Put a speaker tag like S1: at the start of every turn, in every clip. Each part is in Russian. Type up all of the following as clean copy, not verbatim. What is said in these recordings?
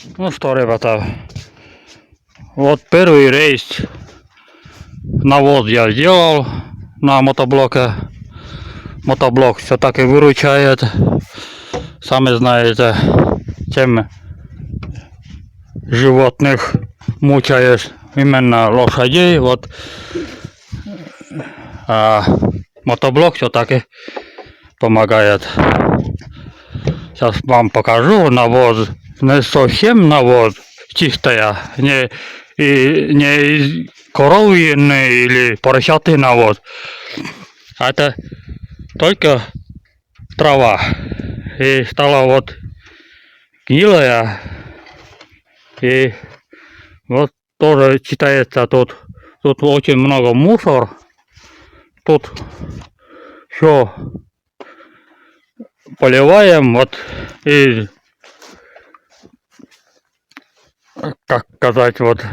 S1: Ну что, ребята, вот первый рейс навоз я сделал на мотоблоке. Мотоблок все-таки выручает. Сами знаете, чем животных мучаешь, именно лошадей. Вот. А мотоблок все-таки помогает. Сейчас вам покажу навоз. Не совсем навоз чистая, не из коровьиный или поросятый навоз. Это только трава. И стала вот гнилая. И вот тоже читается тут очень много мусор. Тут все поливаем, вот, и, как сказать, вот,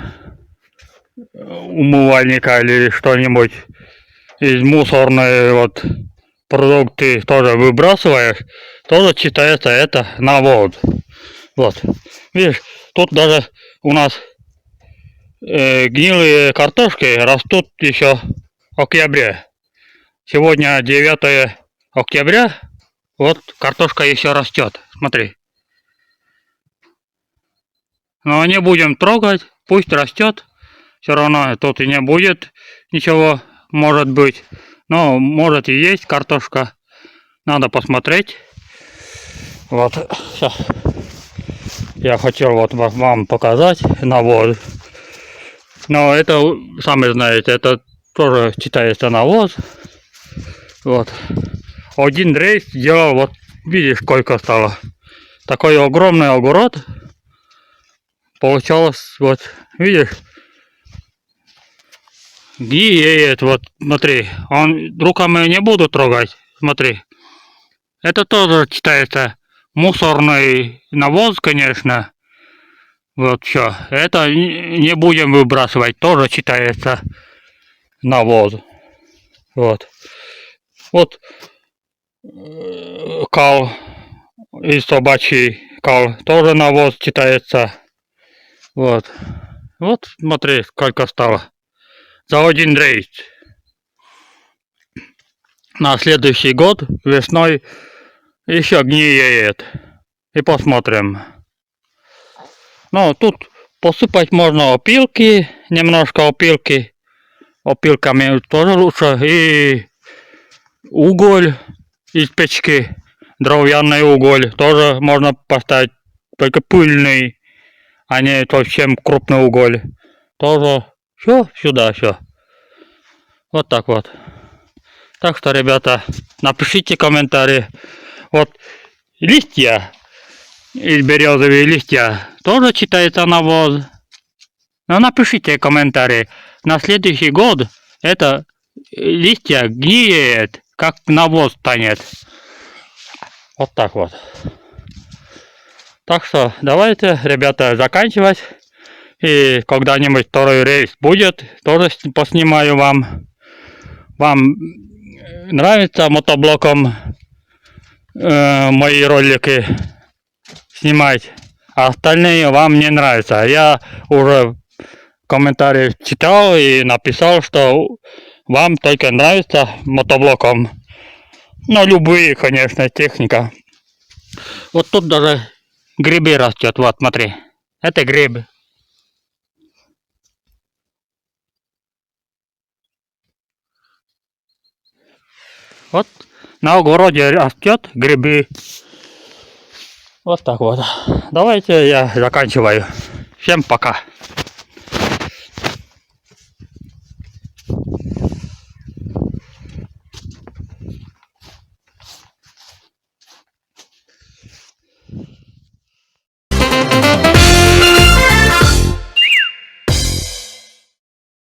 S1: умывальника или что-нибудь из мусорной вот продукты тоже выбрасываешь, тоже считается это навоз. Вот, видишь, тут даже у нас гнилые картошки растут еще в октябре. Сегодня 9 октября, вот картошка еще растет, смотри. Но не будем трогать, пусть растет. Все равно тут и не будет ничего, может быть. Но может и есть картошка. Надо посмотреть. Вот сейчас я хотел вот вам показать навоз. Но это, сами знаете, это тоже считается навоз. Вот. Один рейс делал, вот видишь, сколько стало. Такой огромный огород. Получалось, вот, видишь, гниет, вот, смотри, он руками не буду трогать, смотри. Это тоже считается мусорный навоз, конечно. Вот все. Это не будем выбрасывать, тоже считается навоз. Вот. Вот кал из собачий кал тоже навоз считается. Вот. Вот смотри, сколько стало. За один рейс. На следующий год весной еще гниет. И посмотрим. Ну, тут посыпать можно опилки, немножко опилки. Опилками тоже лучше. И уголь из печки, дровяный уголь, тоже можно поставить, только пыльный, а не совсем крупный уголь. Тоже все сюда, все. Вот так вот. Так что, ребята, напишите комментарии. Вот листья, из березовые листья, тоже считается навоз. Но напишите комментарии. На следующий год это листья гниет, как навоз станет. Вот так вот. Так что давайте, ребята, заканчивать. И когда-нибудь второй рейс будет, тоже поснимаю вам. Вам нравится мотоблоком мои ролики снимать, а остальные вам не нравятся. Я уже комментарии читал и написал, что вам только нравится мотоблоком. Но любые, конечно, техника. Вот тут даже грибы растет, вот смотри. Это гриб. Вот на огороде растет грибы. Вот так вот. Давайте я заканчиваю. Всем пока.